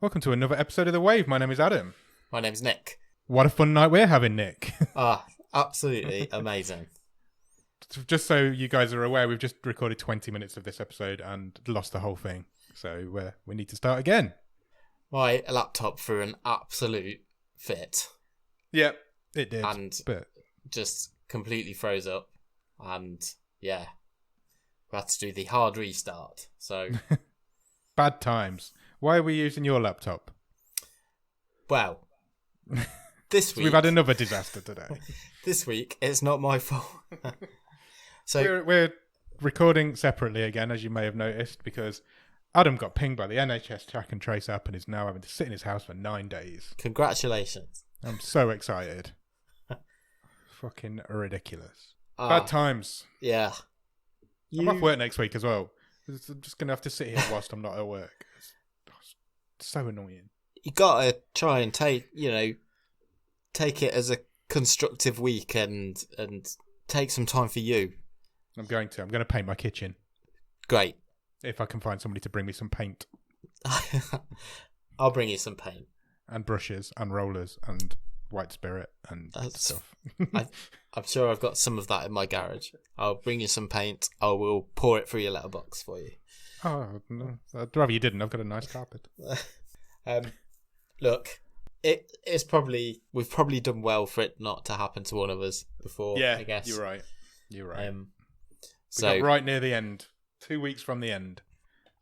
Welcome to another episode of The Wave. My name is Adam. My name's Nick. What a fun night we're having, Nick. Absolutely amazing. Just so you guys are aware, we've just recorded 20 minutes of this episode and lost the whole thing. So we need to start again. My laptop threw an absolute fit. Yep, it did. And just completely froze up. And yeah, we had to do the hard restart. So bad times. Why are we using your laptop? Well, this week... We've had another disaster today. This week, it's not my fault. So we're recording separately again, as you may have noticed, because Adam got pinged by the NHS track and trace app and is now having to sit in his house for 9 days. Congratulations. I'm so excited. Fucking ridiculous. Bad times. Yeah. I'm off work next week as well. I'm just going to have to sit here whilst I'm not at work. It's so annoying. You got to try and take it as a constructive week and take some time for you. I'm going to paint my kitchen. Great. If I can find somebody to bring me some paint. I'll bring you some paint. And brushes and rollers and white spirit and stuff. I'm sure I've got some of that in my garage. I'll bring you some paint. I will pour it through your letterbox for you. Oh, no. I'd rather you didn't. I've got a nice carpet. Look, we've probably done well for it not to happen to one of us before. Yeah, I guess you're right. So we got right near the end, 2 weeks from the end,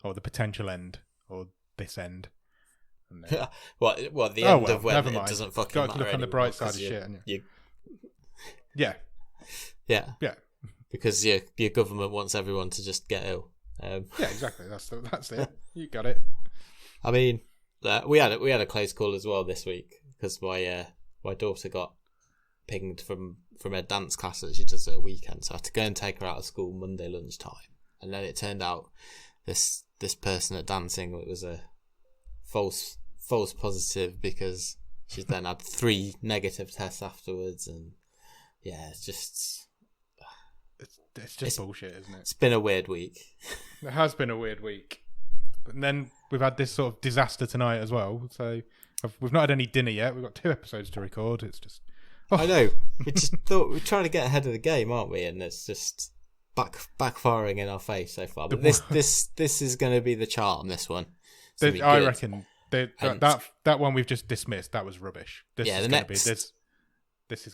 or the potential end, or this end. What the end of when never it mind. doesn't fucking got matter. To look on the bright side of shit. Yeah. Because your government wants everyone to just get ill. Yeah, exactly. That's it. You got it. I mean, we had a close call as well this week because my daughter got pinged from her dance class that she does at a weekend, so I had to go and take her out of school Monday lunchtime, and then it turned out this person at dancing, it was a false positive because she's then had 3 negative tests afterwards, and yeah, it's just bullshit, isn't it? It's been a weird week. It has been a weird week. And then we've had this sort of disaster tonight as well. So we've not had any dinner yet. We've got 2 episodes to record. It's just... I know. We just thought we're trying to get ahead of the game, aren't we? And it's just backfiring in our face so far. But this is going to be the charm, this one. I reckon that one we've just dismissed, that was rubbish. This is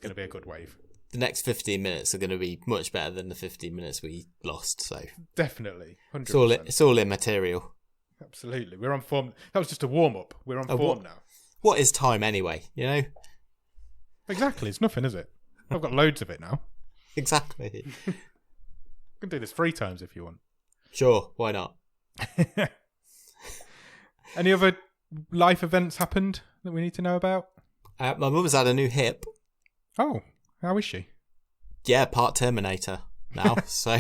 going to be a good wave. The next 15 minutes are going to be much better than the 15 minutes we lost. So definitely, 100%. It's all immaterial. Absolutely, we're on form. That was just a warm up. We're on form now. What is time anyway? You know. Exactly, it's nothing, is it? I've got loads of it now. Exactly. You can do this 3 times if you want. Sure, why not? Any other life events happened that we need to know about? My mum's had a new hip. Oh. How is she? Yeah, part Terminator now. So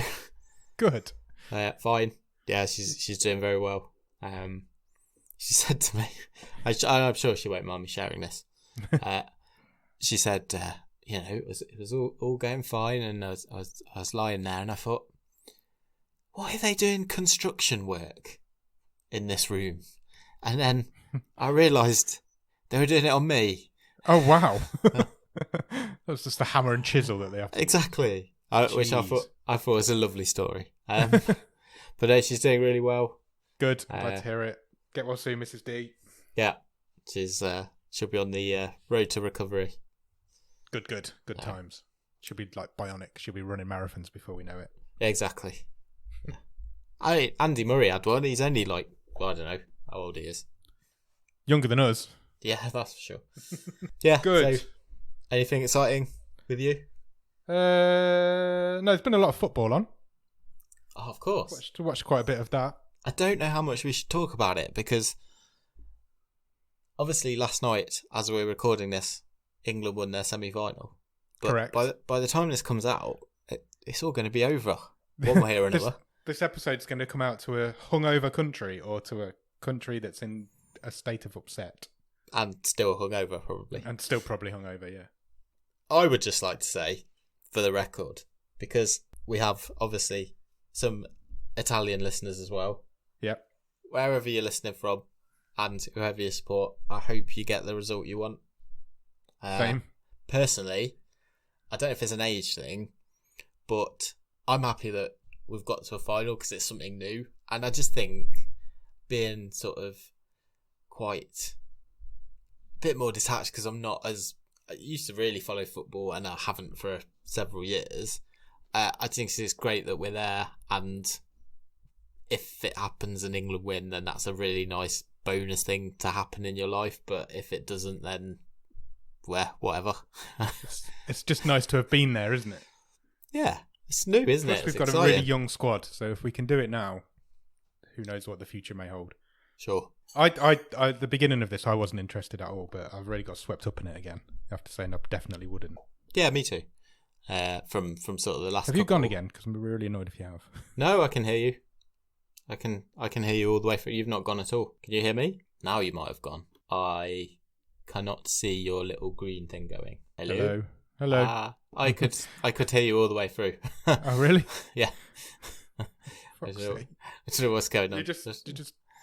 good. Fine. Yeah, she's doing very well. She said to me, I'm sure she won't mind me sharing this. She said, it was all going fine, and I was lying there, and I thought, why are they doing construction work in this room? And then I realised they were doing it on me. Oh wow. That was just the hammer and chisel that they have to exactly. Which I thought was a lovely story. But she's doing really well. Good. Glad to hear it. Get well soon, Mrs. D. Yeah, she'll be on the road to recovery. Good times. She'll be like bionic. She'll be running marathons before we know it. Yeah, exactly. I mean, Andy Murray had one. He's only I don't know how old he is. Younger than us. Yeah, that's for sure. Yeah, good. So, anything exciting with you? No, there's been a lot of football on. Oh, of course. Watched quite a bit of that. I don't know how much we should talk about it because obviously last night, as we were recording this, England won their semi-final. But correct. By the time this comes out, it's all going to be over one way or another. This episode's going to come out to a hungover country or to a country that's in a state of upset. And still hungover, probably. And still probably hungover, yeah. I would just like to say, for the record, because we have, obviously, some Italian listeners as well. Yep. Wherever you're listening from, and whoever you support, I hope you get the result you want. Same. Personally, I don't know if it's an age thing, but I'm happy that we've got to a final because it's something new. And I just think being sort of quite a bit more detached, because I'm not as... I used to really follow football and I haven't for several years. I think it's great that we're there, and if it happens and England win, then that's a really nice bonus thing to happen in your life. But if it doesn't, then whatever. It's just nice to have been there, isn't it? Yeah, it's new, isn't Plus, it? we've It's got exciting. a really young squad, so if we can do it now, who knows what the future may hold. Sure. I at the beginning of this, I wasn't interested at all, but I've really got swept up in it again. I have to say, and I definitely wouldn't. Yeah, me too. From sort of the last. Have you gone couple. again? Because I'm really annoyed if you have. No, I can hear you. I can hear you all the way through. You've not gone at all. Can you hear me? Now you might have gone. I cannot see your little green thing going. Hello. Hello. I could hear you all the way through. Oh, really? Yeah. I Fuck's don't sake. know what's going on. You just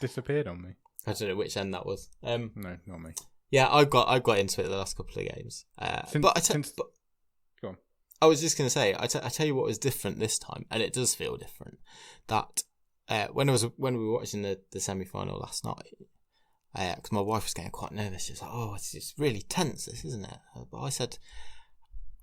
disappeared on me. I don't know which end that was. No, not me. Yeah, I got into it the last couple of games. But Go on. I was just going to say, I tell you what was different this time, and it does feel different. That when we were watching the semi-final last night, because my wife was getting quite nervous. She was like, "Oh, it's really tense, this, isn't it?" But I said,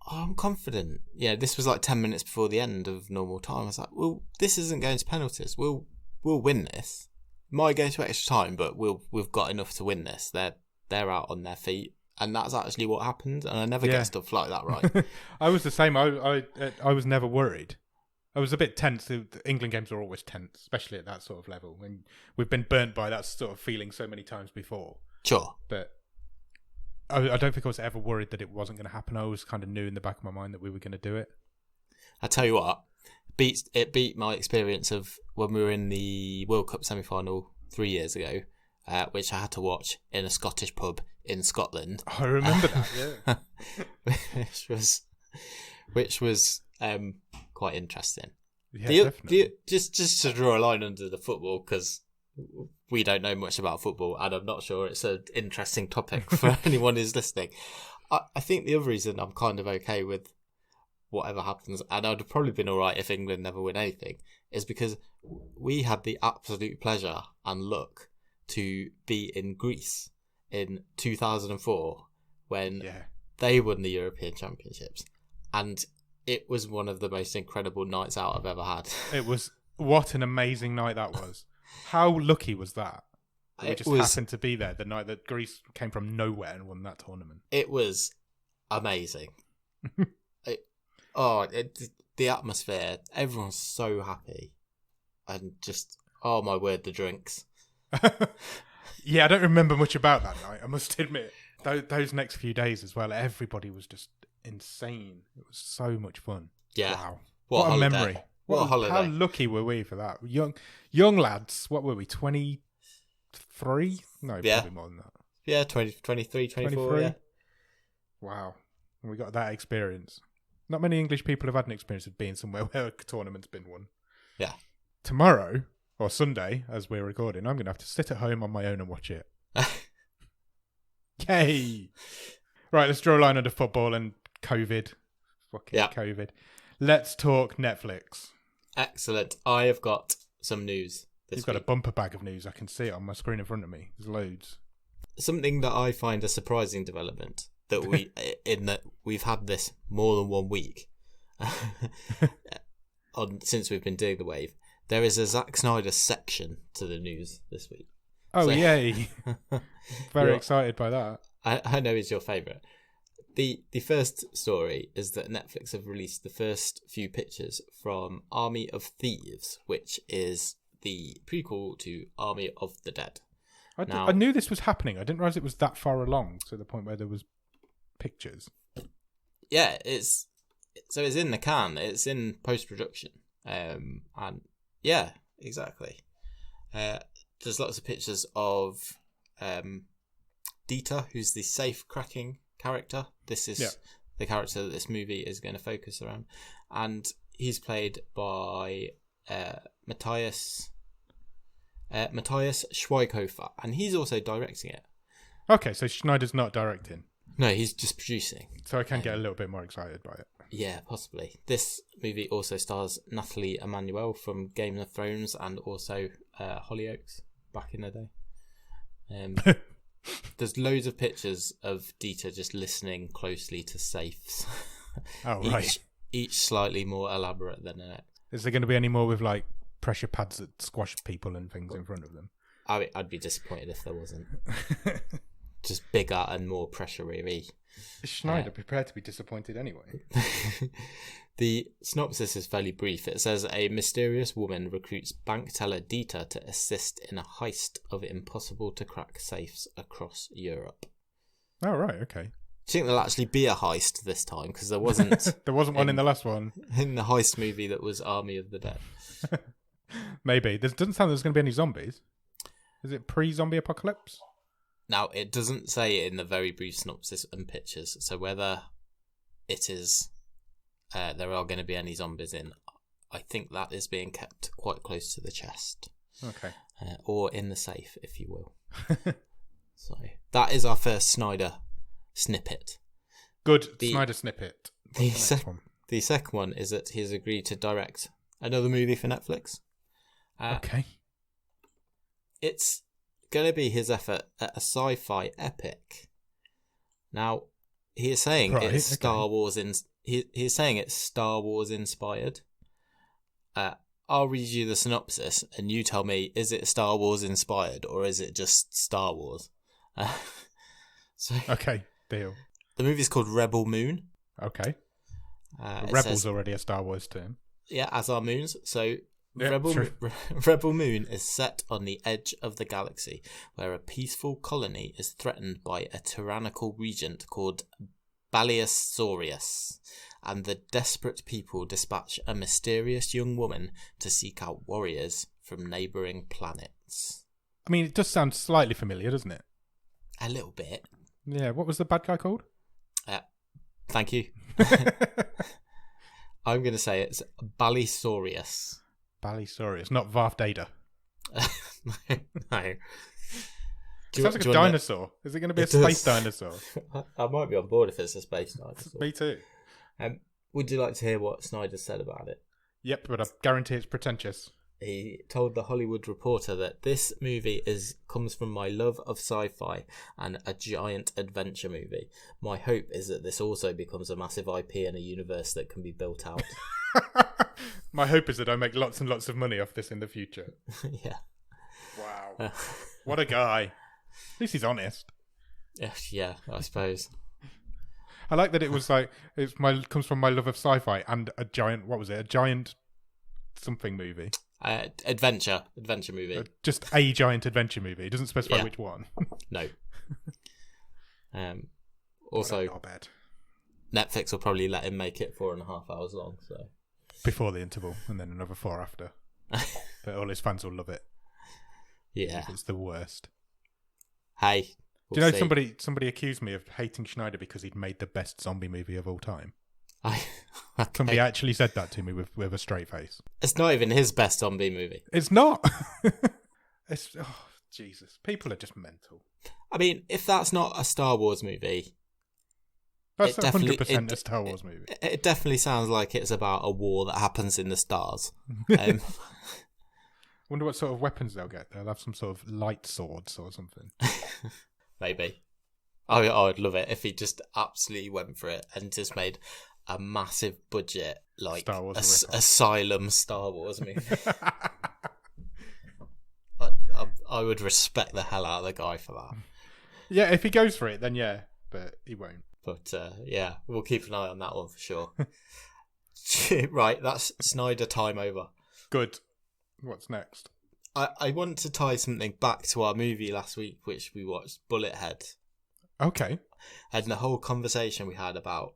"Oh, I'm confident." Yeah, this was like 10 minutes before the end of normal time. I was like, "Well, this isn't going to penalties. We'll win this. Might go to extra time, but we've got enough to win this. They're out on their feet." And that's actually what happened. And I never get stuff like that right. I was the same. I was never worried. I was a bit tense. The England games are always tense, especially at that sort of level. And we've been burnt by that sort of feeling so many times before. Sure. But I don't think I was ever worried that it wasn't going to happen. I always kind of knew in the back of my mind that we were going to do it. I tell you what, it beat my experience of when we were in the World Cup semi-final 3 years ago, which I had to watch in a Scottish pub in Scotland. I remember that, yeah. which was quite interesting. Yeah, definitely. Just to draw a line under the football, because we don't know much about football, and I'm not sure it's an interesting topic for anyone who's listening. I think the other reason I'm kind of okay with whatever happens, and I'd have probably been all right if England never win anything, is because we had the absolute pleasure and luck to be in Greece in 2004 when they won the European Championships, and it was one of the most incredible nights out I've ever had. It was, what an amazing night that was. How lucky was that? We just happened to be there the night that Greece came from nowhere and won that tournament. It was amazing. The atmosphere, everyone's so happy, and just, oh my word, the drinks. Yeah, I don't remember much about that night, I must admit. Those next few days as well, everybody was just insane. It was so much fun. Yeah. Wow. What a memory. What a holiday. How lucky were we for that? Young lads, what were we, 23? No, probably more than that. Yeah, 23, 24, yeah. Wow. And we got that experience. Not many English people have had an experience of being somewhere where a tournament's been won. Yeah. Tomorrow, or Sunday, as we're recording, I'm going to have to sit at home on my own and watch it. Yay! Right, let's draw a line under football and COVID. Fucking COVID. Let's talk Netflix. Excellent. I have got some news this You've got a bumper bag of news. I can see it on my screen in front of me. There's loads. Something that I find a surprising development that we've had this more than 1 week since we've been doing the wave. There is a Zack Snyder section to the news this week. Oh, yay. Very excited by that. I know it's your favourite. The first story is that Netflix have released the first few pictures from Army of Thieves, which is the prequel to Army of the Dead. I knew this was happening. I didn't realise it was that far along to the point where there was pictures. Yeah, it's in the can. It's in post-production. And yeah, exactly. There's lots of pictures of Dieter, who's the safe cracking character. This is the character that this movie is going to focus around, and he's played by Matthias. Matthias Schweighöfer, and he's also directing it. Okay, so Schneider's not directing. No, he's just producing. So I can get a little bit more excited by it. Yeah, possibly. This movie also stars Nathalie Emmanuel from Game of Thrones and also Hollyoaks back in the day. There's loads of pictures of Dieter just listening closely to safes. Oh, right. Each slightly more elaborate than the next. Is there going to be any more with like pressure pads that squash people and things in front of them? I'd be disappointed if there wasn't. Just bigger and more pressure-y. Is Schneider prepared to be disappointed anyway? The synopsis is fairly brief. It says a mysterious woman recruits bank teller Dieter to assist in a heist of impossible-to-crack safes across Europe. Oh, right, okay. Do you think there'll actually be a heist this time? Because there wasn't. There wasn't one in the last one. In the heist movie that was Army of the Dead. Maybe. There doesn't sound like there's going to be any zombies. Is it pre-zombie apocalypse? Now, it doesn't say it in the very brief synopsis and pictures, so whether it is there are going to be any zombies in, I think that is being kept quite close to the chest. Okay. Or in the safe, if you will. So, that is our first Snyder snippet. Good Snyder snippet. The second one is that he has agreed to direct another movie for Netflix. Okay. It's going to be his effort at a sci-fi epic. Now, he is saying it's Star Wars. He's saying it's Star Wars inspired. I'll read you the synopsis, and you tell me: is it Star Wars inspired, or is it just Star Wars? Okay, deal. The movie's called Rebel Moon. Okay. Rebel's already a Star Wars term. Yeah, as are moons. So yeah, Rebel Moon is set on the edge of the galaxy, where a peaceful colony is threatened by a tyrannical regent called Balisorius, and the desperate people dispatch a mysterious young woman to seek out warriors from neighbouring planets. I mean, it does sound slightly familiar, doesn't it? A little bit. Yeah, what was the bad guy called? Thank you. I'm going to say it's Balisorius. Balisorius, not Darth Vader. No. It sounds like a dinosaur. Is it going to be a space dinosaur? I might be on board if it's a space dinosaur. Me too. Would you like to hear what Snyder said about it? Yep, but I guarantee it's pretentious. He told The Hollywood Reporter that this movie comes from my love of sci-fi and a giant adventure movie. My hope is that this also becomes a massive IP and a universe that can be built out. My hope is that I make lots and lots of money off this in the future. Yeah. Wow. What a guy. At least he's honest. Yeah, I suppose. I like that it was like comes from my love of sci-fi and a giant. What was it? A giant something movie. Adventure movie. Just a giant adventure movie. It doesn't specify which one. No. Also, not bad. Netflix will probably let him make it 4.5 hours long. So before the interval, and then another 4 after. But all his fans will love it. Yeah, it's the worst. Hey. Do you know somebody accused me of hating Schneider because he'd made the best zombie movie of all time? Somebody actually said that to me with a straight face. It's not even his best zombie movie. It's not. Jesus. People are just mental. I mean, if that's not a Star Wars movie... That's 100% a Star Wars movie. It definitely sounds like it's about a war that happens in the stars. Wonder what sort of weapons they'll get. They'll have some sort of light swords or something. Maybe. I would love it if he just absolutely went for it and just made a massive budget, like Star Wars Asylum Star Wars movie. I would respect the hell out of the guy for that. Yeah, if he goes for it, then yeah, but he won't. But yeah, we'll keep an eye on that one for sure. Right, that's Snyder time over. Good. What's next? I want to tie something back to our movie last week, which we watched, Bullethead. Okay. And the whole conversation we had about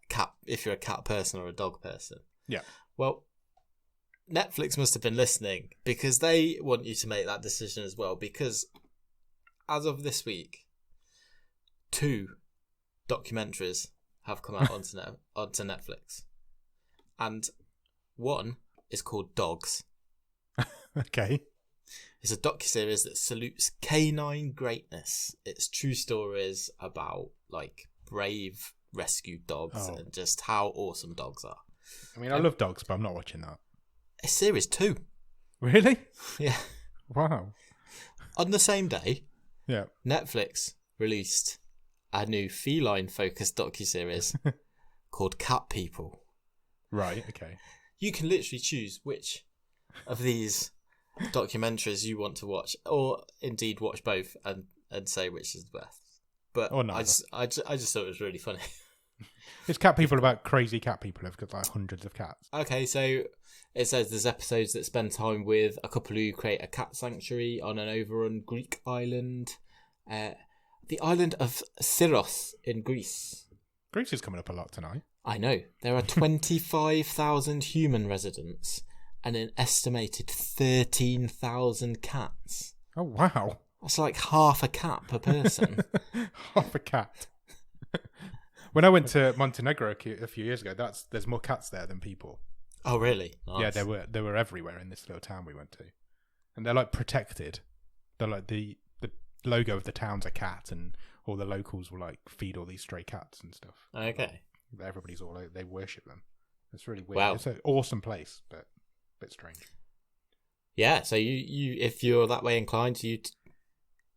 cat, if you're a cat person or a dog person. Yeah. Well, Netflix must have been listening because they want you to make that decision as well. Because as of this week, 2 documentaries have come out onto Netflix. And one is called Dogs. Okay. It's a docuseries that salutes canine greatness. It's true stories about like brave rescue dogs and just how awesome dogs are. I mean, I love dogs, but I'm not watching that. It's series 2. Really? Yeah. Wow. On the same day, Yeah. Netflix released a new feline-focused docuseries called Cat People. Right. Okay. You can literally choose which of these documentaries you want to watch, or indeed watch both and say which is the best. But I just thought it was really funny. It's cat people about crazy cat people who've got like hundreds of cats. Okay, so it says there's episodes that spend time with a couple who create a cat sanctuary on an overrun Greek island. The island of Syros in Greece. Greece is coming up a lot tonight. I know. There are 25,000 human residents and an estimated 13,000 cats. Oh, wow. That's like half a cat per person. Half a cat. When I went to Montenegro a few years ago, there's more cats there than people. Oh, really? Nice. Yeah, they were everywhere in this little town we went to. And they're like protected. They're like the logo of the town's a cat, and all the locals will like feed all these stray cats and stuff. Okay. Everybody's all they worship them. It's really weird. Wow. It's an awesome place, but a bit strange. Yeah, so you if you're that way inclined, you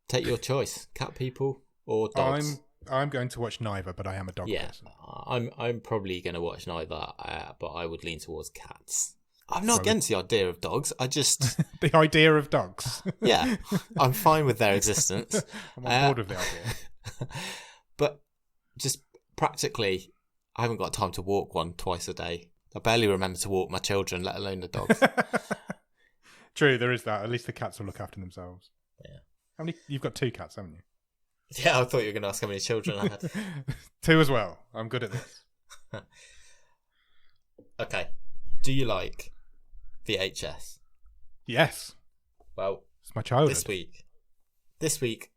take your choice: cat people or dogs. I'm going to watch neither, but I am a dog person. I'm probably going to watch neither, but I would lean towards cats. I'm not against the idea of dogs. I just the idea of dogs. Yeah, I'm fine with their existence. I'm on board with the idea. But just practically, I haven't got time to walk one twice a day. I barely remember to walk my children, let alone the dogs. True, there is that. At least the cats will look after themselves. Yeah. How many? You've got 2 cats, haven't you? Yeah, I thought you were going to ask how many children I had. 2 as well. I'm good at this. Okay. Do you like VHS? Yes. Well, it's my childhood. This week,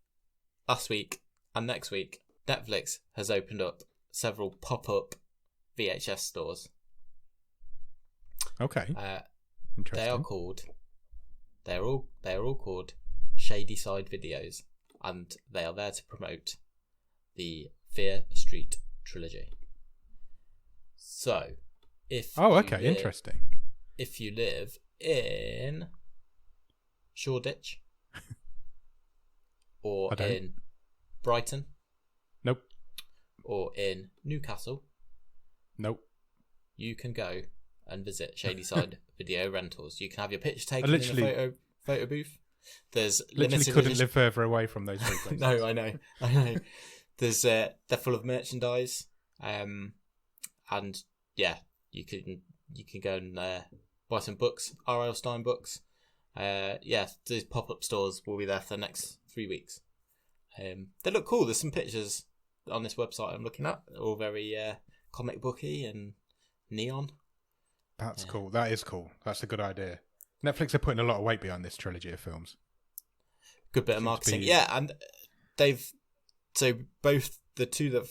last week, and next week, Netflix has opened up several pop-up VHS stores. Okay. Interesting. They are all called Shady Side Videos, and they are there to promote the Fear Street trilogy. So, interesting. If you live in Shoreditch or in Brighton, nope, or in Newcastle, nope, you can go and visit Shady Side Video Rentals. You can have your picture taken in a photo booth. There's literally couldn't live further away from those 3 places. No, I know. There's they're full of merchandise, and yeah, you can go and buy some books, R.L. Stein books. Yeah, these pop-up stores will be there for the next 3 weeks. They look cool. There's some pictures on this website I'm looking at, all very comic booky and neon. That's cool. That is cool. That's a good idea. Netflix are putting a lot of weight behind this trilogy of films. Good bit of marketing. Yeah, and so both the two the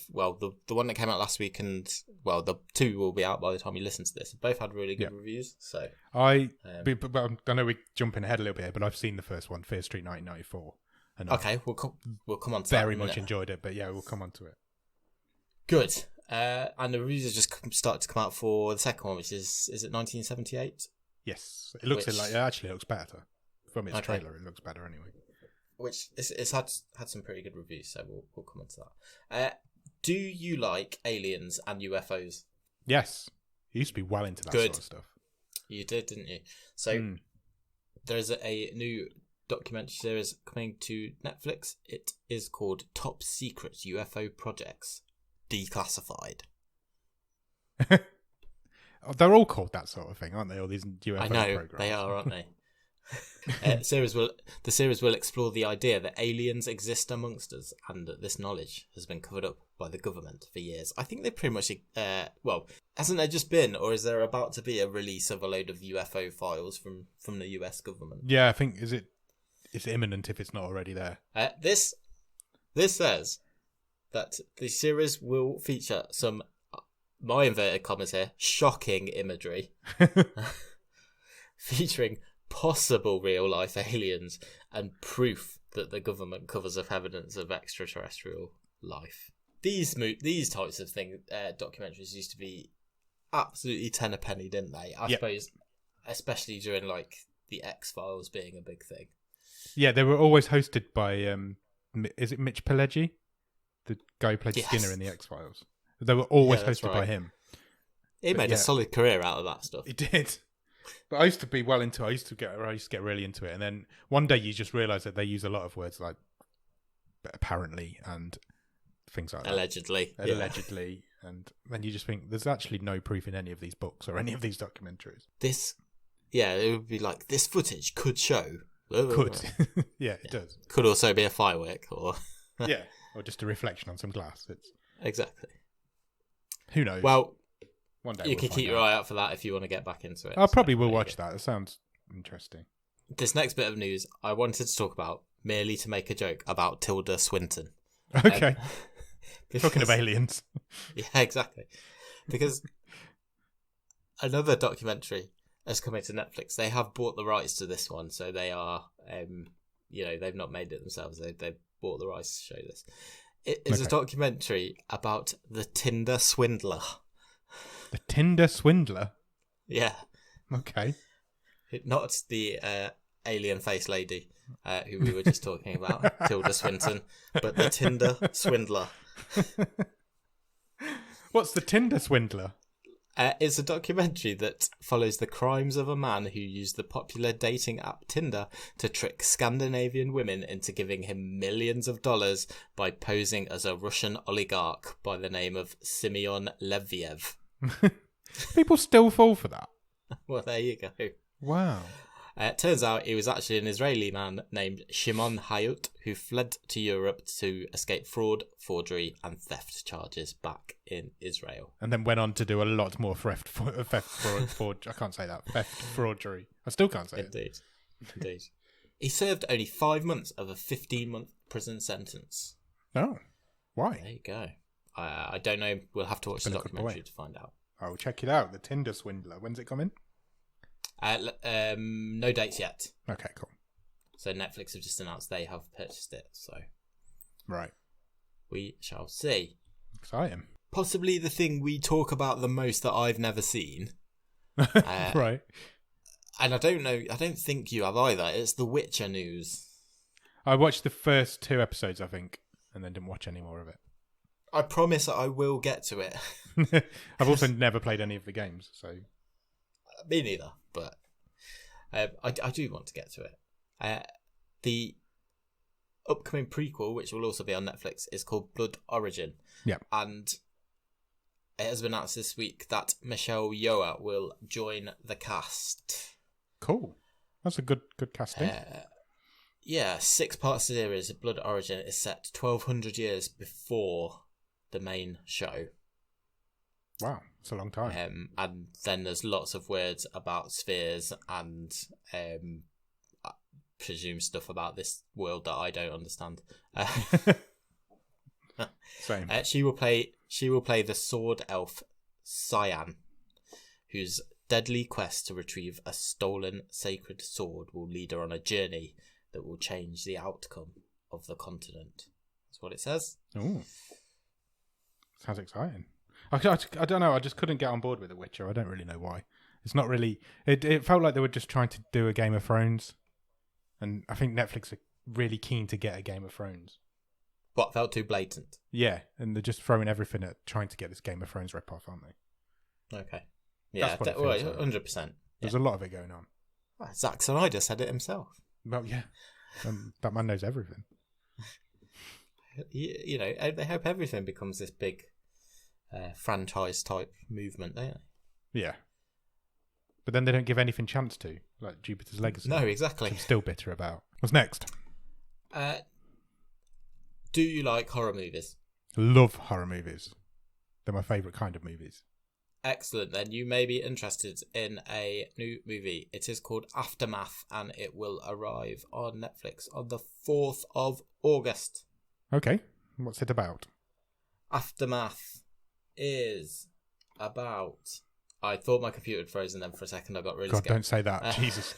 one that came out last week and the 2 will be out by the time you listen to this. Both had really good reviews. So I know we're jumping ahead a little bit here, but I've seen the first one, Fear Street 1994. And okay, we'll come on to very much enjoyed it, but yeah, we'll come on to it. Good. And the reviews have just started to come out for the second one, which is it 1978? Yes, it looks it actually looks better from its trailer. It looks better anyway. Which it's had some pretty good reviews, so we'll come on to that. Do you like aliens and UFOs? Yes, you used to be well into that sort of stuff. You did, didn't you? So there's a new documentary series coming to Netflix. It is called Top Secret UFO Projects Declassified. They're all called that sort of thing, aren't they? All these UFO I know, programs. They are, aren't they? The series will explore the idea that aliens exist amongst us, and that this knowledge has been covered up by the government for years. I think they pretty much hasn't there just been, or is there about to be a release of a load of UFO files from the US government? Yeah, I think it's imminent if it's not already there. This says that the series will feature some, my inverted commas here, shocking imagery featuring possible real-life aliens and proof that the government covers up evidence of extraterrestrial life. These types of documentaries used to be absolutely ten a penny, didn't they? I suppose, especially during like the X-Files being a big thing. Yeah, they were always hosted by is it Mitch Pileggi, the guy who played Skinner in the X-Files? They were always hosted by him. He made a solid career out of that stuff. He did. But I used to be well into it. I used to get really into it, and then one day you just realise that they use a lot of words like apparently and things like that. Allegedly, and then you just think there's actually no proof in any of these books or any of these documentaries. It would be like this footage could show. Could, it does. Could also be a firework, or or just a reflection on some glass. It's exactly. Who knows? Well, one day you can keep your eye out for that if you want to get back into it. I probably will watch that. It sounds interesting. This next bit of news I wanted to talk about merely to make a joke about Tilda Swinton. Okay. Talking of aliens. Yeah, exactly. Because another documentary has come into Netflix. They have bought the rights to this one, so they are, they've not made it themselves. They've bought the rights to show this. It is a documentary about the Tinder swindler. The Tinder swindler? Yeah. Okay. Not the alien face lady who we were just talking about, Tilda Swinton, but the Tinder swindler. What's the Tinder swindler? It's a documentary that follows the crimes of a man who used the popular dating app Tinder to trick Scandinavian women into giving him millions of dollars by posing as a Russian oligarch by the name of Simeon Leviev. People still fall for that. Well, there you go. Wow. It turns out he was actually an Israeli man named Shimon Hayut who fled to Europe to escape fraud, forgery and theft charges back in Israel. And then went on to do a lot more theft fraud. I can't say that. Theft, forgery. I still can't say it. Indeed. He served only 5 months of a 15-month prison sentence. Oh, why? There you go. I don't know. We'll have to watch the documentary to find out. I'll check it out. The Tinder swindler. When's it coming? No dates yet. Okay, cool. So Netflix have just announced they have purchased it. So right, we shall see. Exciting. Possibly the thing we talk about the most that I've never seen. Right. And I don't think you have either. It's The Witcher news. I watched the first 2 episodes, I think, and then didn't watch any more of it. I promise I will get to it. I've also never played any of the games, so... Me neither, but I do want to get to it. The upcoming prequel, which will also be on Netflix, is called Blood Origin. Yeah. And it has been announced this week that Michelle Yeoh will join the cast. Cool. That's a good casting. 6-part series of Blood Origin is set 1,200 years before the main show. Wow, it's a long time. And then there's lots of words about spheres and I presume stuff about this world that I don't understand. Same. She will play the sword elf Cyan, whose deadly quest to retrieve a stolen sacred sword will lead her on a journey that will change the outcome of the continent. That's what it says. Oh, sounds exciting. I don't know. I just couldn't get on board with The Witcher. I don't really know why. It's not really. It felt like they were just trying to do a Game of Thrones, and I think Netflix are really keen to get a Game of Thrones. What felt too blatant? Yeah, and they're just throwing everything at trying to get this Game of Thrones rip-off, aren't they? Okay. Yeah, 100%. There's a lot of it going on. Well, Zack Snyder said it himself. Well, yeah. That man knows everything. They hope everything becomes this big franchise type movement, don't they? Yeah. But then they don't give anything chance to, like Jupiter's Legacy. No, exactly. Which I'm still bitter about. What's next? Do you like horror movies? Love horror movies. They're my favourite kind of movies. Excellent. Then you may be interested in a new movie. It is called Aftermath, and it will arrive on Netflix on the 4th of August. Okay. What's it about? Aftermath is about I thought my computer had frozen, then for a second I got really God, scared. don't say that. Jesus.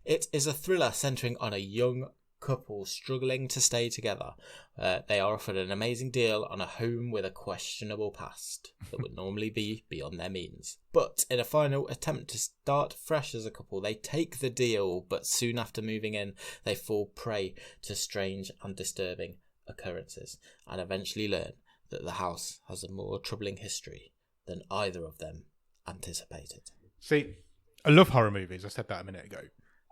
It is a thriller centering on a young couple struggling to stay together. They are offered an amazing deal on a home with a questionable past that would normally be beyond their means. But in a final attempt to start fresh as a couple, they take the deal, but soon after moving in, they fall prey to strange and disturbing occurrences and eventually learn that the house has a more troubling history than either of them anticipated. See, I love horror movies. I said that a minute ago.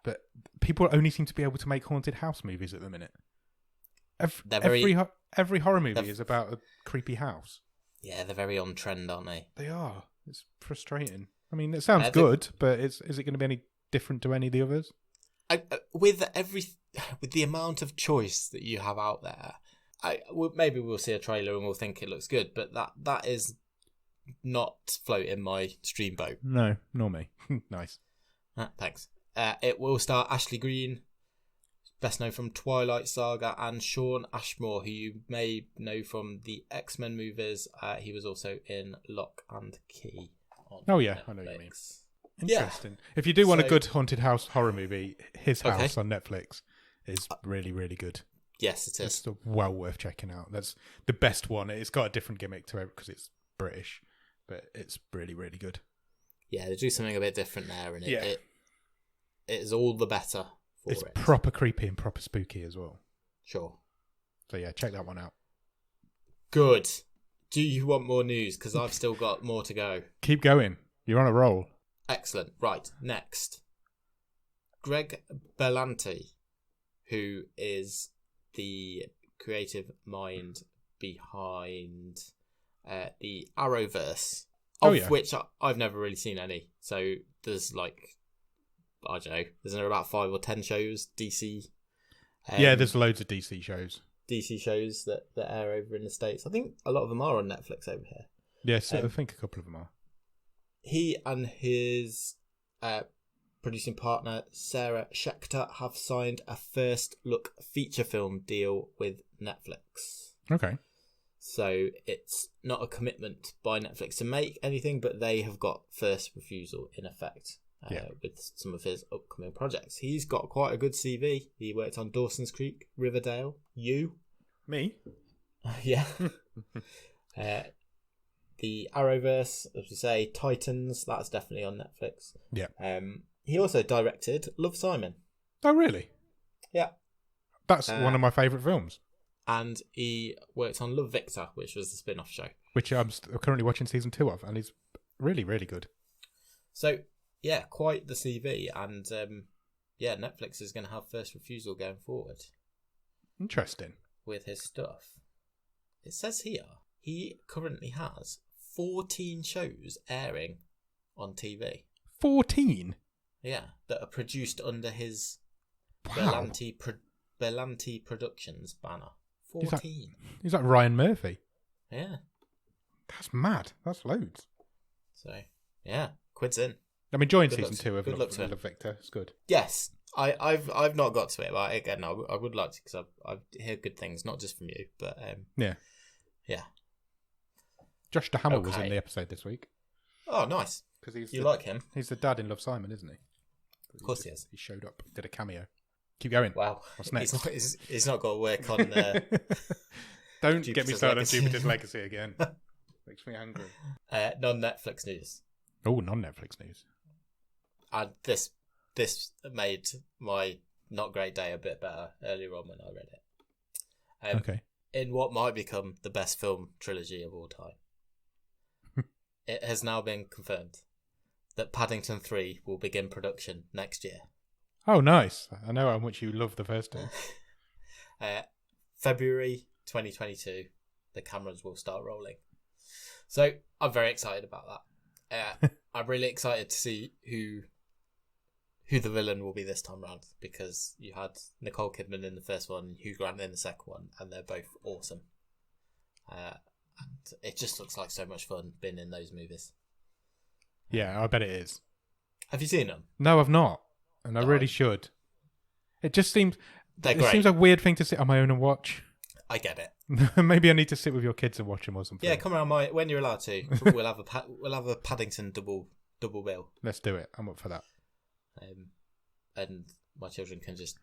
But people only seem to be able to make haunted house movies at the minute. Every horror movie is about a creepy house. Yeah, they're very on trend, aren't they? They are. It's frustrating. I mean, it sounds good, but is it going to be any different to any of the others? With the amount of choice that you have out there, maybe we'll see a trailer and we'll think it looks good, but that is not floating my stream boat. No, nor me. Nice. Thanks. It will star Ashley Greene, best known from Twilight Saga, and Shawn Ashmore, who you may know from the X-Men movies. He was also in Lock and Key. Oh yeah, Netflix. I know what you mean. Interesting. Yeah. If you do want a good haunted house horror movie, His House on Netflix is really, really good. Yes, it is. It's well worth checking out. That's the best one. It's got a different gimmick to it because it's British, but it's really, really good. Yeah, they do something a bit different there, and it is all the better for it's it. It's proper creepy and proper spooky as well. Sure. So yeah, check that one out. Good. Do you want more news? Because I've still got more to go. Keep going. You're on a roll. Excellent. Right, next. Greg Berlanti, who is the creative mind behind the Arrowverse, of which I've never really seen any. So there's I don't know, there's about 5 or 10 shows, DC. There's loads of DC shows. DC shows that air over in the States. I think a lot of them are on Netflix over here. Yes, I think a couple of them are. He and his producing partner, Sarah Schechter, have signed a first-look feature film deal with Netflix. Okay. So it's not a commitment by Netflix to make anything, but they have got first refusal in effect. With some of his upcoming projects. He's got quite a good CV. He worked on Dawson's Creek, Riverdale, You. Me? Yeah. The Arrowverse, as we say, Titans, that's definitely on Netflix. Yeah. He also directed Love, Simon. Oh, really? Yeah. That's one of my favourite films. And he worked on Love, Victor, which was the spin-off show. Which I'm currently watching season 2 of, and it's really, really good. So... yeah, quite the CV, and Netflix is going to have first refusal going forward. Interesting. With his stuff. It says here, he currently has 14 shows airing on TV. 14? Yeah, that are produced under his wow. Berlanti Productions banner. 14. He's like Ryan Murphy. Yeah. That's mad. That's loads. So, yeah, quid's in. I'm enjoying season 2 of Love Victor. It's good. Yes, I've not got to it, but again, I would like to because I've heard good things, not just from you, but yeah. Josh Duhamel was in the episode this week. Oh, nice. Because like him? He's the dad in Love, Simon, isn't he? Of course he is. He showed up, did a cameo. Keep going. Wow. What's next? He's not got to work on. Don't get me started on Jupiter's Legacy again. Makes me angry. Non-Netflix news. Oh, non-Netflix news. And this made my not great day a bit better earlier on when I read it. Okay. In what might become the best film trilogy of all time, it has now been confirmed that Paddington 3 will begin production next year. Oh, nice. I know how much you love the first two. February 2022, the cameras will start rolling. So I'm very excited about that. I'm really excited to see who the villain will be this time round, because you had Nicole Kidman in the first one, Hugh Grant in the second one, and they're both awesome. And it just looks like so much fun being in those movies. Yeah, I bet it is. Have you seen them? No, I've not, and I really should. It just seems they're great. It seems a weird thing to sit on my own and watch. I get it. Maybe I need to sit with your kids and watch them or something. Yeah, come around when you're allowed to. We'll have a Paddington double bill. Let's do it. I'm up for that. And my children can just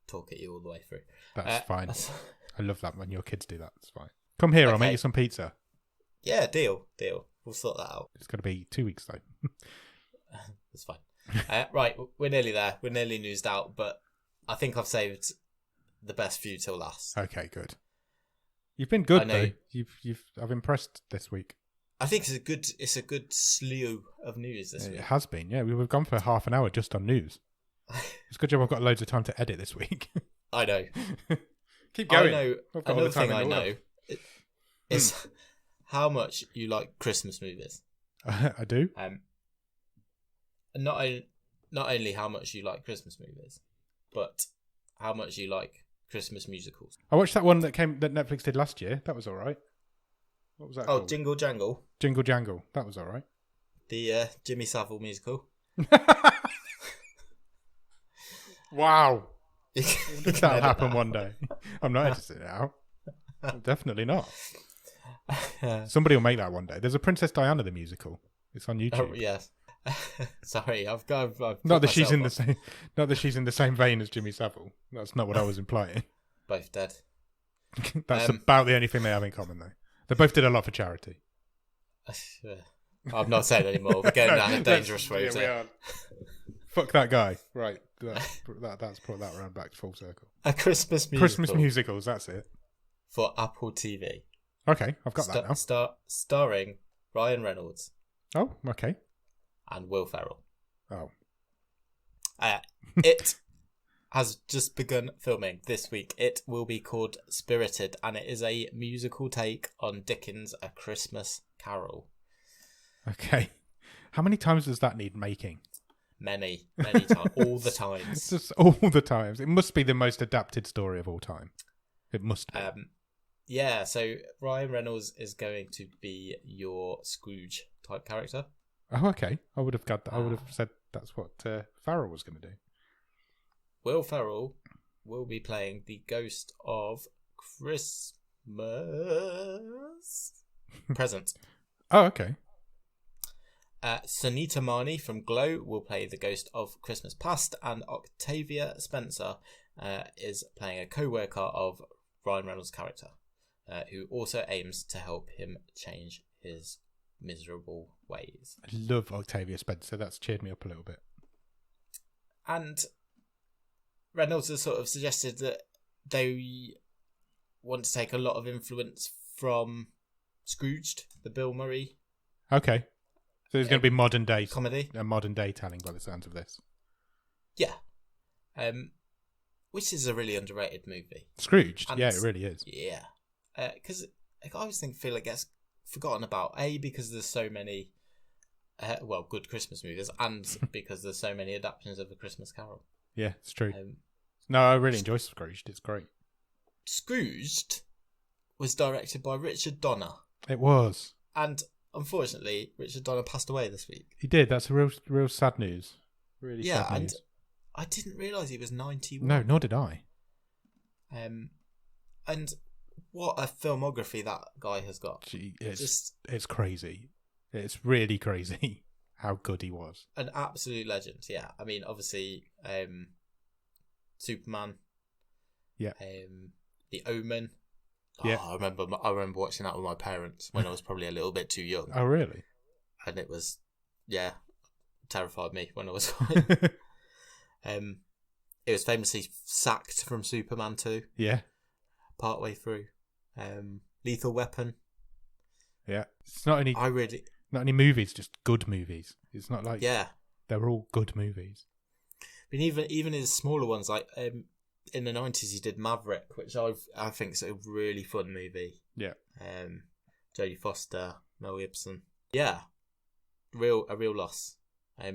talk at you all the way through. That's fine. I love that when your kids do that. It's fine. Come here, I'll make you some pizza. Yeah, deal. We'll sort that out. It's going to be 2 weeks, though. That's fine. Right, we're nearly there. We're nearly newsed out, but I think I've saved the best few till last. Okay, good. You've been good, though. I've impressed this week. I think it's a good slew of news this week. It has been, yeah. We've gone for half an hour just on news. It's a good job I've got loads of time to edit this week. I know. Keep going. I know. Another thing I know is how much you like Christmas movies. I do. Not only how much you like Christmas movies, but how much you like Christmas musicals. I watched that one that Netflix did last year. That was all right. What was that called? Jingle Jangle. Jingle Jangle. That was all right. The Jimmy Savile musical. Wow. That'll happen one day. I'm not editing it out. Definitely not. Somebody will make that one day. There's a Princess Diana the musical. It's on YouTube. Oh, yes. Sorry, I've not that she's in the same vein as Jimmy Savile. That's not what I was implying. Both dead. That's about the only thing they have in common, though. They both did a lot for charity. I'm not saying anymore. We're going down a dangerous road. Yeah, fuck that guy. Right. That's brought that round back to full circle. A Christmas musical. Christmas musicals, that's it. For Apple TV. Okay, I've got that now. Starring Ryan Reynolds. Oh, okay. And Will Ferrell. Oh. It has just begun filming this week. It will be called Spirited, and it is a musical take on Dickens' A Christmas Carol. Okay. How many times does that need making? Many times. All the times. Just all the times. It must be the most adapted story of all time. It must be. Yeah, so Ryan Reynolds is going to be your Scrooge type character. Oh, okay. I would have said that's what Farrell was going to do. Will Ferrell will be playing the ghost of Christmas present. Oh, okay. Sunita Mani from Glow will play the ghost of Christmas past, and Octavia Spencer is playing a co-worker of Ryan Reynolds' character, who also aims to help him change his miserable ways. I love Octavia Spencer. That's cheered me up a little bit. And Reynolds has sort of suggested that they want to take a lot of influence from Scrooged, the Bill Murray. Okay. So there's going to be modern day comedy, a modern day telling by the sounds of this. Yeah, which is a really underrated movie. Scrooged, yeah, it really is. Yeah, because I always feel it gets forgotten about. Because there's so many, good Christmas movies, and because there's so many adaptations of A Christmas Carol. Yeah, it's true. No, I really enjoy Scrooged. It's great. Scrooged was directed by Richard Donner. It was, and unfortunately, Richard Donner passed away this week. He did. That's a real sad news. Really sad news. Yeah, and I didn't realise he was 91. No, nor did I. And what a filmography that guy has got. It's crazy. It's really crazy how good he was. An absolute legend, yeah. I mean, obviously, Superman. Yeah. The Omen. Yeah. I remember watching that with my parents when I was probably a little bit too young. Oh, really? And it was, terrified me when I was it was famously sacked from Superman 2. Yeah. Partway through. Lethal Weapon. Yeah. It's not any movies, just good movies. It's not like they're all good movies. But even his smaller ones, like in the 90s he did Maverick, which I think is a really fun movie. Yeah. Jodie Foster, Mel Gibson. Yeah. A real loss. I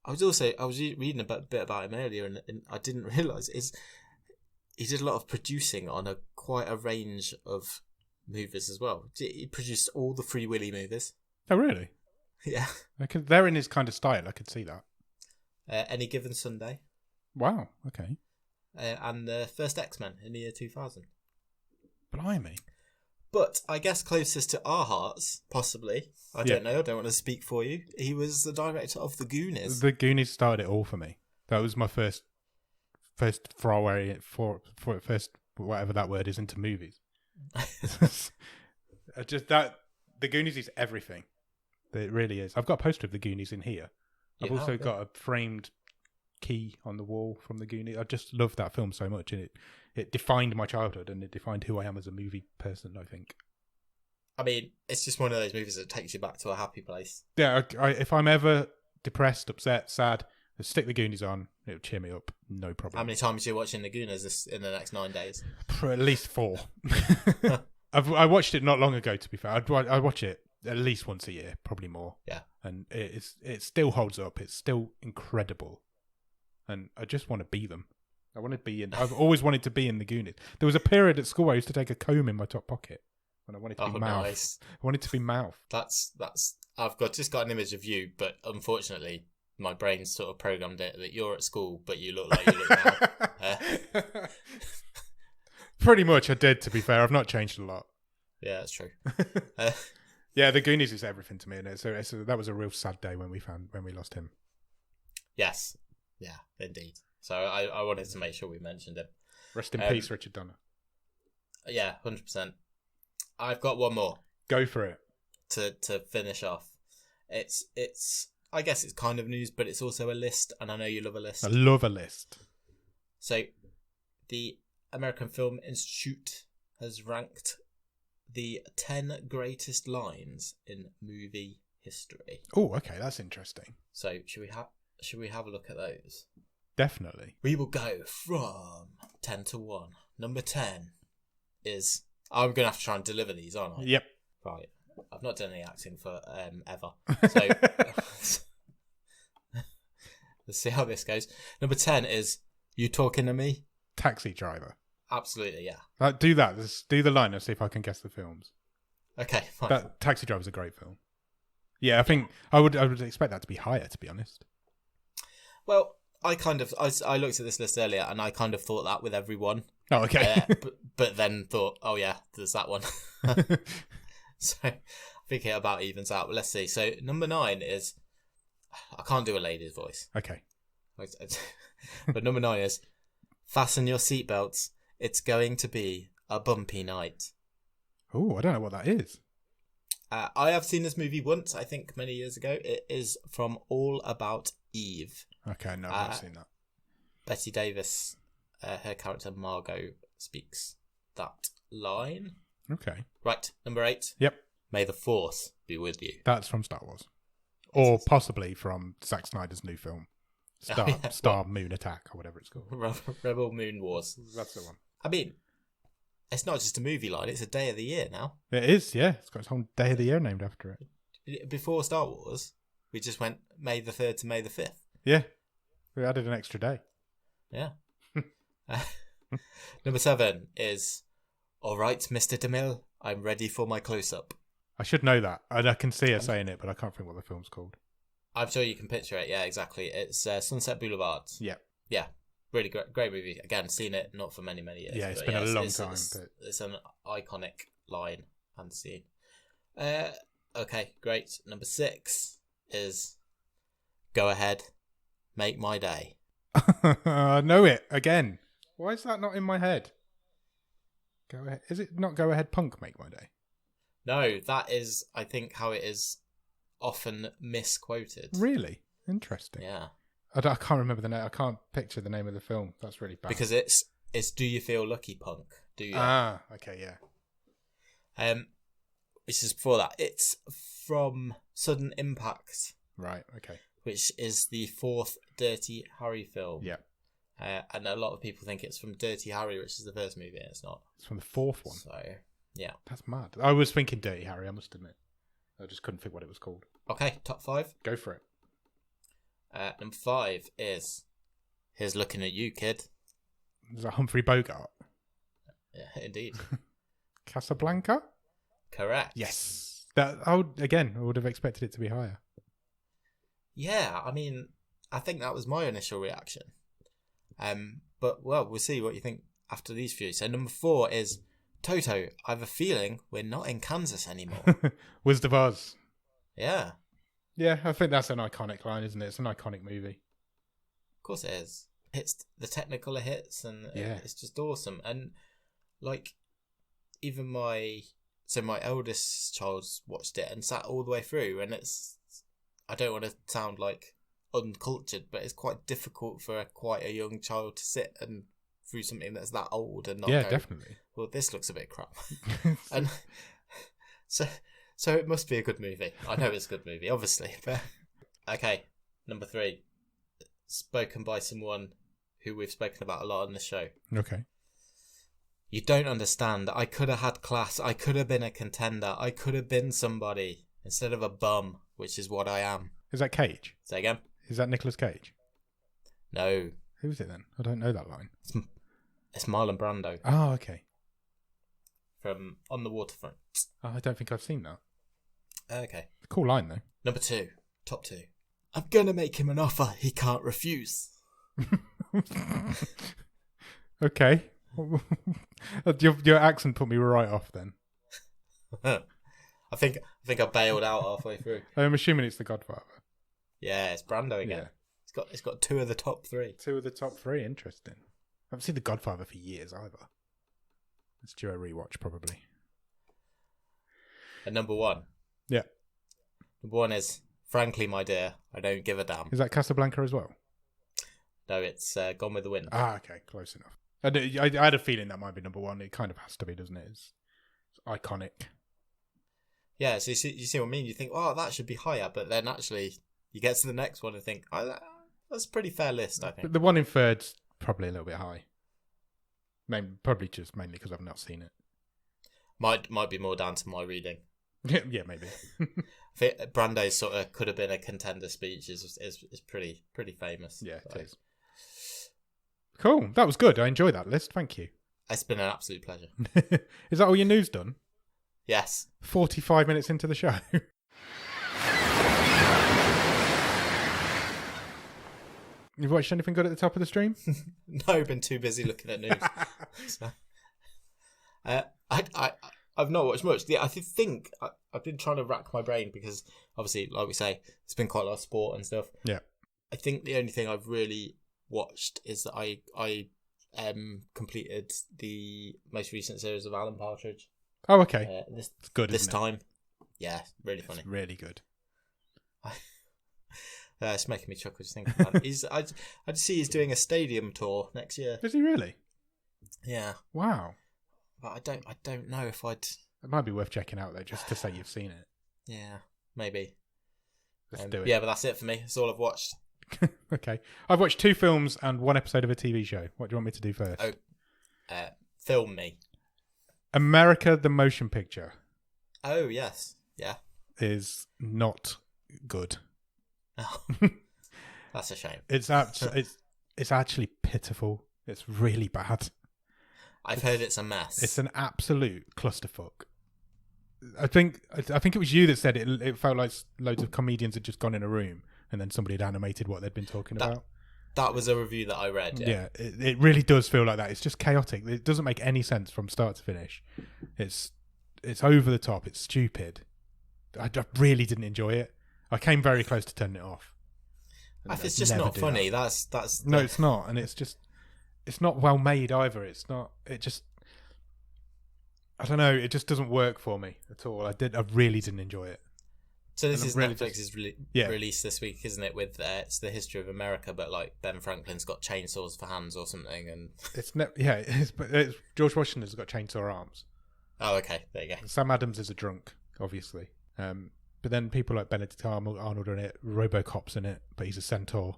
was reading a bit about him earlier, and I didn't realise he did a lot of producing on quite a range of movies as well. He produced all the Free Willy movies. Oh, really? Yeah. They're in his kind of style. I could see that. Any Given Sunday. Wow. Okay. And the first X-Men in the year 2000. Blimey. But I guess closest to our hearts, possibly. I don't know. I don't want to speak for you. He was the director of The Goonies. The Goonies started it all for me. That was my first foray for first whatever that word is into movies. The Goonies is everything. It really is. I've got a poster of The Goonies in here. I've also got a framed key on the wall from The Goonies. I just love that film so much, and it defined my childhood, and it defined who I am as a movie person, I think. I mean, it's just one of those movies that takes you back to a happy place. Yeah, if I'm ever depressed, upset, sad, just stick The Goonies on. It'll cheer me up. No problem. How many times are you watching The Goonies in the next 9 days? For at least 4. I watched it not long ago, to be fair. I watch it at least once a year, probably more. Yeah. And it still holds up. It's still incredible. And I just want to be them. I've always wanted to be in The Goonies. There was a period at school where I used to take a comb in my top pocket when I wanted to be Mouth. Nice. I wanted to be Mouth. That's. I've just got an image of you, but unfortunately, my brain sort of programmed it that you're at school, but you look like you look now. Pretty much, I did. To be fair, I've not changed a lot. Yeah, that's true. Yeah, The Goonies is everything to me, and that was a real sad day when we lost him. Yes. Yeah, indeed. So I wanted to make sure we mentioned him. Rest in peace, Richard Donner. Yeah, 100%. I've got one more. Go for it. To finish off. It's I guess it's kind of news, but it's also a list, and I know you love a list. I love a list. So, the American Film Institute has ranked the 10 greatest lines in movie history. Oh, okay, that's interesting. So, should we have a look at those? Definitely. We will go from 10 to 1. Number 10 is... I'm going to have to try and deliver these, aren't I? Yep. Right. I've not done any acting for ever. So, let's see how this goes. Number 10 is You Talking to Me? Taxi Driver. Absolutely, yeah. Do that. Let's do the line and see if I can guess the films. Okay, fine. That Taxi Driver is a great film. Yeah, I think I would expect that to be higher, to be honest. Well, I looked at this list earlier and I kind of thought that with everyone. Oh, okay. But then thought, oh yeah, there's that one. So I think it about evens out. But let's see. So number 9 is, I can't do a lady's voice. Okay. But number 9 is, fasten your seatbelts. It's going to be a bumpy night. Oh, I don't know what that is. I have seen this movie once, I think many years ago. It is from All About Eve. Okay, no, I've not seen that. Bette Davis, her character Margot, speaks that line. Okay. Right, number 8. Yep. May the Force be with you. That's from Star Wars. Or possibly from Zack Snyder's new film. Star Moon Attack, or whatever it's called. Rebel Moon Wars. That's the one. I mean, it's not just a movie line, it's a day of the year now. It is, yeah. It's got its whole day of the year named after it. Before Star Wars, we just went May the 3rd to May the 5th. Yeah. We added an extra day. Yeah. Number 7 is, all right, Mr. DeMille, I'm ready for my close-up. I should know that. I can see her saying it, but I can't think what the film's called. I'm sure you can picture it. Yeah, exactly. It's Sunset Boulevard. Yeah. Yeah. Really great movie. Again, seen it not for many years. Yeah, it's been a long time. It's an iconic line and scene. Okay, great. Number 6 is, go ahead, make my day. I know it again. Why is that not in my head? Go ahead. Is it not Go Ahead Punk Make My Day? No, that is, I think, how it is often misquoted. Really? Interesting. Yeah. I can't remember the name. I can't picture the name of the film. That's really bad. Because it's Do You Feel Lucky Punk? Do you? Ah, okay, yeah. Which is before that. It's from Sudden Impact. Right, okay. Which is the 4th Dirty Harry film. Yeah. And a lot of people think it's from Dirty Harry, which is the first movie, and it's not. It's from the 4th one. So, yeah. That's mad. I was thinking Dirty Harry, I must admit. I just couldn't think what it was called. Okay, top 5. Go for it. Number 5 is Here's Looking at You, Kid. Is that Humphrey Bogart? Yeah, indeed. Casablanca? Correct. Yes. I would have expected it to be higher. Yeah, I mean, I think that was my initial reaction. But, well, we'll see what you think after these few. So number 4 is Toto, I have a feeling we're not in Kansas anymore. Wizard of Oz. Yeah, Yeah, I think that's an iconic line, isn't it? It's an iconic movie. of course it is. Hits the Technicolor hits, and Yeah. it's just awesome. And like, even my eldest child's watched it and sat all the way through, and it's. I don't want to sound like uncultured, but it's quite difficult for quite a young child to sit and through something that's that old and not Yeah, go, definitely. well, this looks a bit crap. And so it must be a good movie. I know it's a good movie, obviously. But okay, number 3, spoken by someone who we've spoken about a lot on the show. Okay. You don't understand. I could have had class. I could have been a contender. I could have been somebody instead of a bum, which is what I am. Is that Cage? Say again? Is that Nicolas Cage? No. Who is it then? I don't know that line. It's Marlon Brando Oh, okay. from On the Waterfront. Oh, I don't think I've seen that. Okay. Cool line, though. Number 2. Top 2. I'm going to make him an offer he can't refuse. Okay. your accent put me right off then. I think I bailed out halfway through. I'm assuming it's The Godfather. Yeah, it's Brando again. Yeah. It's got 2 of the top 3. 2 of the top 3. Interesting. I haven't seen The Godfather for years either. It's due a rewatch probably. And number 1. Yeah. Number 1 is Frankly, My Dear, I Don't Give a Damn. Is that Casablanca as well? No, it's Gone with the Wind. Ah, okay, close enough. I had a feeling that might be number 1. It kind of has to be, doesn't it? It's iconic. Yeah, so you see what I mean? You think, oh, that should be higher, but then actually you get to the next one and think, oh, that's a pretty fair list, I think. But the one in third's probably a little bit high. Probably just mainly because I've not seen it. Might be more down to my reading. Yeah, maybe. I think Brando's sort of could have been a contender speech is pretty famous. Yeah, so. it is. Cool. That was good. I enjoyed that list. Thank you. It's been an absolute pleasure. Is that all your news done? Yes. 45 minutes into the show. You've watched anything good at the top of the stream? No, been too busy looking at news. So, I've not watched much. I think I've been trying to rack my brain because obviously, like we say, it's been quite a lot of sport and stuff. Yeah. I think the only thing I've really watched is that I completed the most recent series of Alan Partridge. Oh, okay. It's good, this isn't it? time. Yeah, really funny. It's really good. It's making me chuckle just thinking about it. I just see he's doing a stadium tour next year. Is he really? Yeah, Wow. but I don't know if I'd. It might be worth checking out, though, just to say you've seen it. Yeah, maybe. Let's do it. Yeah, but that's it for me. That's all I've watched. Okay. I've watched 2 films and 1 episode of a TV show. What do you want me to do first? Film me. America the Motion Picture Oh yes, yeah. is not good. Oh, that's a shame. It's actually pitiful. It's really bad. I've heard it's a mess. It's an absolute clusterfuck. I think it was you that said it. It felt like loads of comedians had just gone in a room and then somebody had animated what they'd been talking about. That was a review that I read. Yeah, it really does feel like that. It's just chaotic. It doesn't make any sense from start to finish. It's over the top. It's stupid. I really didn't enjoy it. I came very close to turning it off. If it's just not funny, that's no, it's not, and it's not well made either. It's not. It just. I don't know. It just doesn't work for me at all. I really didn't enjoy it. So this And is really Netflix's release this week, isn't it? With it's the history of America, but like Ben Franklin's got chainsaws for hands or something, and it's George Washington's got chainsaw arms. Oh, okay, there you go. Sam Adams is a drunk, obviously. But then people like Benedict Arnold are in it, RoboCop's in it, but he's a centaur.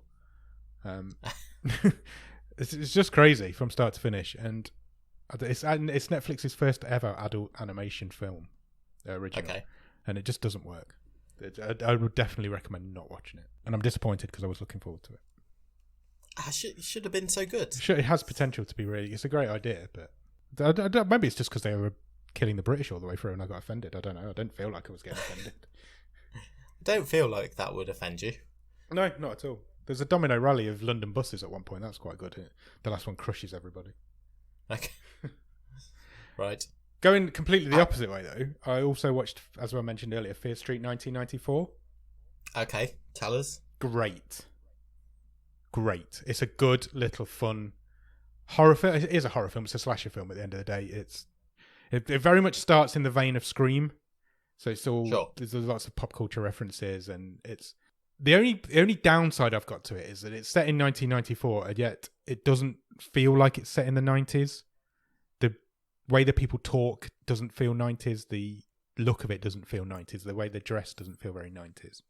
It's just crazy from start to finish, and it's Netflix's first ever adult animation film, original, Okay. and it just doesn't work. I would definitely recommend not watching it, and I'm disappointed because I was looking forward to it. It should have been so good. Sure, it has potential to be really. It's a great idea, but maybe it's just because they were killing the British all the way through, and I got offended. I don't know. I don't feel like I was getting offended. I don't feel like that would offend you. No, not at all. There's a domino rally of London buses at one point. That's quite good. The last one crushes everybody. Okay. Right. Going completely the opposite way, though, I also watched, as I mentioned earlier, Fear Street 1994. Okay, tell us. Great. It's a good little fun horror film. It is a horror film. It's a slasher film at the end of the day. It very much starts in the vein of Scream. So it's all, Sure. There's lots of pop culture references, and it's the only downside I've got to it is that it's set in 1994, and yet it doesn't feel like it's set in the 90s. The way that people talk doesn't feel 90s. The look of it doesn't feel 90s. The way they dress doesn't feel very 90s.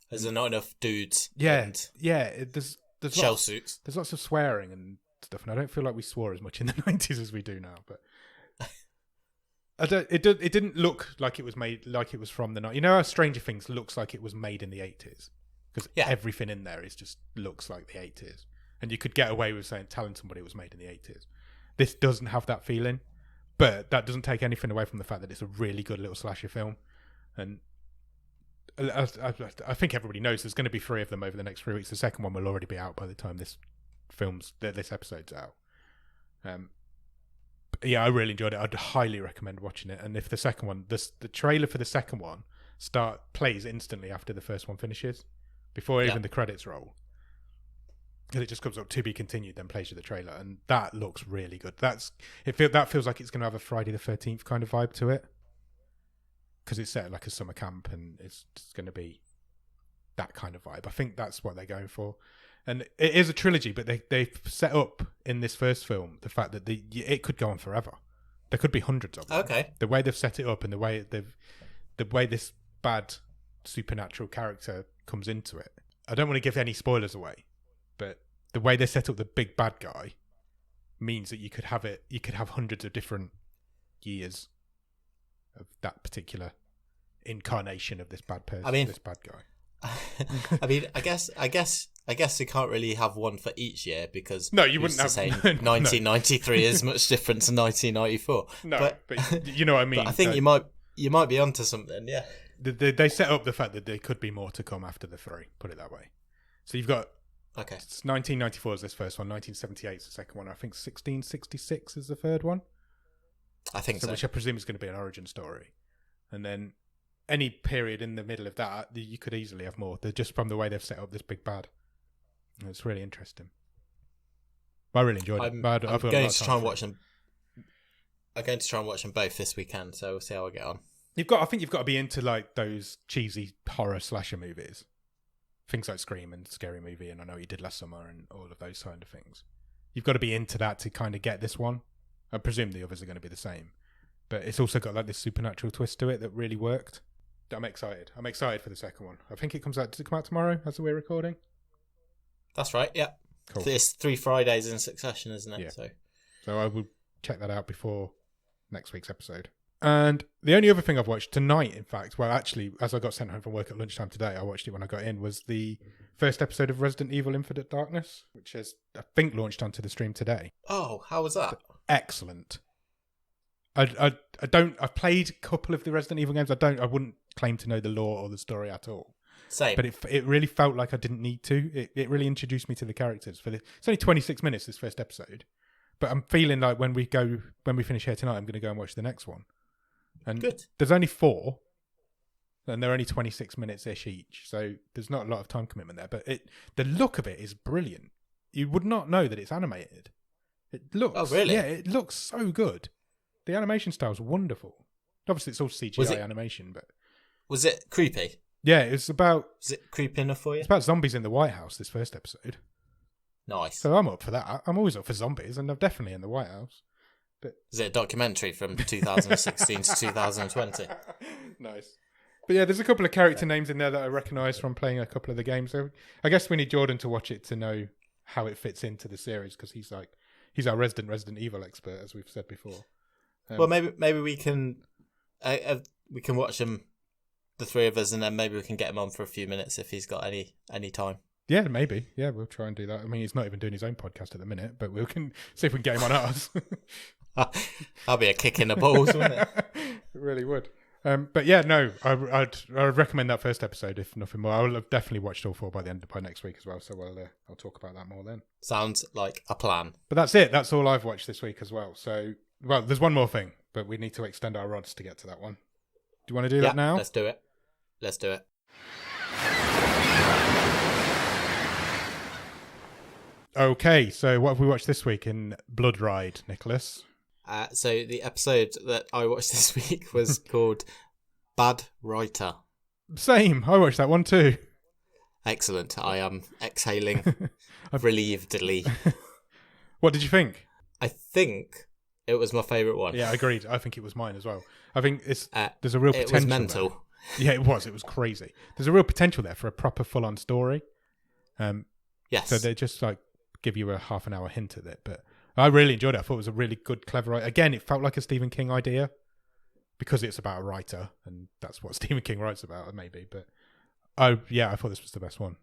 There's not enough dudes. Yeah, and there's shell suits. There's lots of swearing and stuff, and I don't feel like we swore as much in the 90s as we do now. But it didn't look like it was made like it was from the 90s. You know how Stranger Things looks like it was made in the 80s, because everything in there is just looks like the 80s, and you could get away with telling somebody it was made in the 80s. This doesn't have that feeling, but that doesn't take anything away from the fact that it's a really good little slasher film. And I think everybody knows there's going to be 3 of them over the next 3 weeks. The second one will already be out by the time this episode's out. But yeah, I really enjoyed it. I'd highly recommend watching it. And if the second one, the trailer for the second one plays instantly after the first one finishes, before even the credits roll. Because it just comes up to be continued, then plays you the trailer, and that looks really good. That feels like it's going to have a Friday the 13th kind of vibe to it. Because it's set like a summer camp, and it's going to be that kind of vibe. I think that's what they're going for. And it is a trilogy, but they've set up in this first film the fact that it could go on forever. There could be hundreds of them. Okay. The way they've set it up, and the way this bad supernatural character comes into it. I don't want to give any spoilers away, but the way they set up the big bad guy means that you could have hundreds of different years of that particular incarnation of this bad person, this bad guy. I mean, I guess you can't really have one for each year, because no, you wouldn't have. Saying 1993 is much different to 1994. No, but you know what I mean. But I think you might be onto something. Yeah, they set up the fact that there could be more to come after the 3. Put it that way. So you've got 1994 is this first one, 1978 is the second one. I think 1666 is the third one. I think so. Which I presume is going to be an origin story, and then any period in the middle of that, you could easily have more. They're just from the way they've set up this big bad. It's really interesting. I really enjoyed it. I'm going to try and watch them. I'm going to try and watch them both this weekend, so we'll see how I get on. I think you've got to be into like those cheesy horror slasher movies, things like Scream and Scary Movie, and I Know What You Did Last Summer, and all of those kind of things. You've got to be into that to kind of get this one. I presume the others are going to be the same, but it's also got like this supernatural twist to it that really worked. I'm excited. I'm excited for the second one. I think it comes out. Does it come out tomorrow as we're recording? That's right. Yeah. Cool. It's 3 Fridays in succession, isn't it? Yeah. So I will check that out before next week's episode. And the only other thing I've watched tonight, in fact, well, actually, as I got sent home from work at lunchtime today, I watched it when I got in, was the first episode of Resident Evil Infinite Darkness, which has, I think, launched onto the stream today. Oh, how was that? Excellent. I've played a couple of the Resident Evil games. I wouldn't claim to know the lore or the story at all. Same. But it really felt like I didn't need to. It really introduced me to the characters. It's only 26 minutes, this first episode. But I'm feeling like when we finish here tonight, I'm going to go and watch the next one. And good. There's only 4. And they're only 26 minutes-ish each. So there's not a lot of time commitment there. But the look of it is brilliant. You would not know that it's animated. It looks... Oh, really? Yeah, it looks so good. The animation style is wonderful. Obviously, it's all CGI animation, but... Was it creepy? Yeah, it was about... Was it creepy enough for you? It's about zombies in the White House, this first episode. Nice. So I'm up for that. I'm always up for zombies, and I'm definitely in the White House. But is it a documentary from 2016 to 2020? Nice. But yeah, there's a couple of character names in there that I recognise from playing a couple of the games. So I guess we need Jordan to watch it to know how it fits into the series, because he's our Resident Evil expert, as we've said before. Well, maybe we can watch them, the 3 of us, and then maybe we can get him on for a few minutes if he's got any time. Yeah, maybe. Yeah, we'll try and do that. I mean, he's not even doing his own podcast at the minute, but we can see if we can get him on ours. That'll be a kick in the balls, wouldn't it? It really would. But yeah, no, I'd recommend that first episode, if nothing more. I will have definitely watched all 4 by next week as well, so I'll talk about that more then. Sounds like a plan. But that's it. That's all I've watched this week as well. So, well, there's one more thing. but we need to extend our rods to get to that one. Do you want to do that now? Let's do it. Let's do it. Okay, so what have we watched this week in Blood Ride, Nicholas? So the episode that I watched this week was called Bad Writer. Same, I watched that one too. Excellent. I am exhaling relievedly. What did you think? I think it was my favourite one. Yeah, agreed. I think it was mine as well. I think there's a real potential. It was mental. There. Yeah, it was. It was crazy. There's a real potential there for a proper full-on story. Yes. So they just like give you a half an hour hint at it, but I really enjoyed it. I thought it was a really good, clever. Again, it felt like a Stephen King idea because it's about a writer, and that's what Stephen King writes about, maybe. But I thought this was the best one.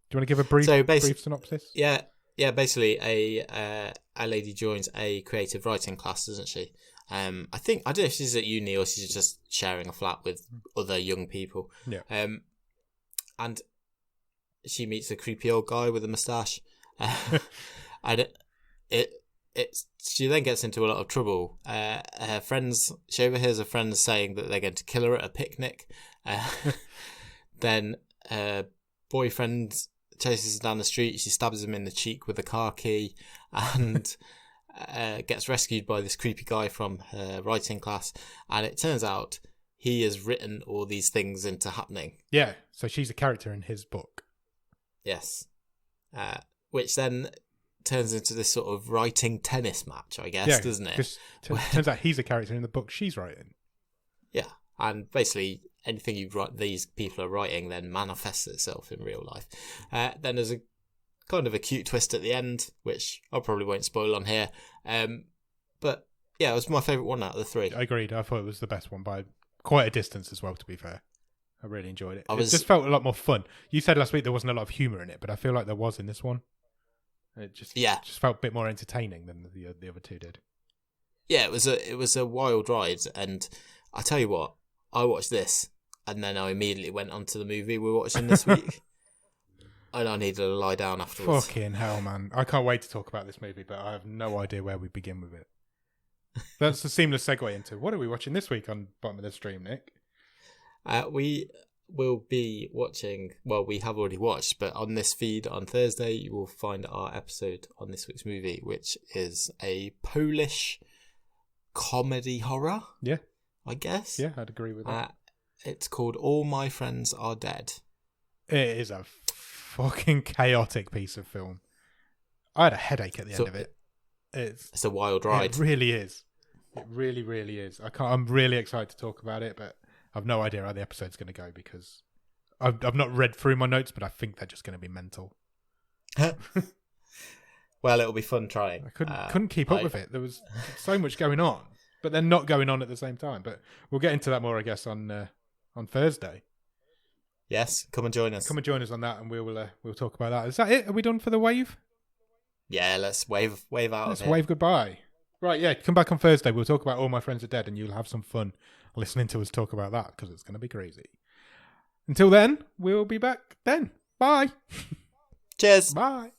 Do you want to give a brief synopsis? Yeah. Basically, a lady joins a creative writing class, doesn't she? I don't know if she's at uni or she's just sharing a flat with other young people. Yeah. And she meets a creepy old guy with a moustache, and she then gets into a lot of trouble. Her friends, she overhears her friends saying that they're going to kill her at a picnic. Then her boyfriend chases her down the street. She stabs him in the cheek with a car key, and gets rescued by this creepy guy from her writing class. And it turns out he has written all these things into happening. Yeah, so she's a character in his book. Yes. Which then turns into this sort of writing tennis match, I guess, doesn't it? Turns out he's a character in the book she's writing. Yeah, and basically anything these people are writing then manifests itself in real life. Then there's a kind of a cute twist at the end, which I probably won't spoil on here. But yeah, it was my favourite one out of the three. I agreed. I thought it was the best one by quite a distance as well, to be fair. I really enjoyed it. It just felt a lot more fun. You said last week there wasn't a lot of humour in it, but I feel like there was in this one. It just felt a bit more entertaining than the other two did. Yeah, it was a wild ride, and I tell you what, I watched this, and then I immediately went on to the movie we're watching this week, and I needed to lie down afterwards. Fucking hell, man! I can't wait to talk about this movie, but I have no idea where we begin with it. That's a seamless segue into what are we watching this week on Bottom of the Stream, Nick? We will be watching, well, we have already watched, but on this feed on Thursday, you will find our episode on this week's movie, which is a Polish comedy horror. Yeah. I guess. Yeah, I'd agree with that. It's called All My Friends Are Dead. It is a fucking chaotic piece of film. I had a headache at the end of it. It's a wild ride. It really is. It really, really is. I'm really excited to talk about it, but I've no idea how the episode's going to go because I've not read through my notes, but I think they're just going to be mental. Well, it'll be fun trying. I couldn't keep up with it. There was so much going on, but they're not going on at the same time. But we'll get into that more, I guess, on Thursday. Yes, come and join us. Come and join us on that, and we'll talk about that. Is that it? Are we done for the wave? Yeah, let's wave out. Let's wave goodbye. Right, yeah, come back on Thursday. We'll talk about All My Friends Are Dead, and you'll have some fun listening to us talk about that because it's going to be crazy. Until then, we'll be back then. Bye. Cheers. Bye.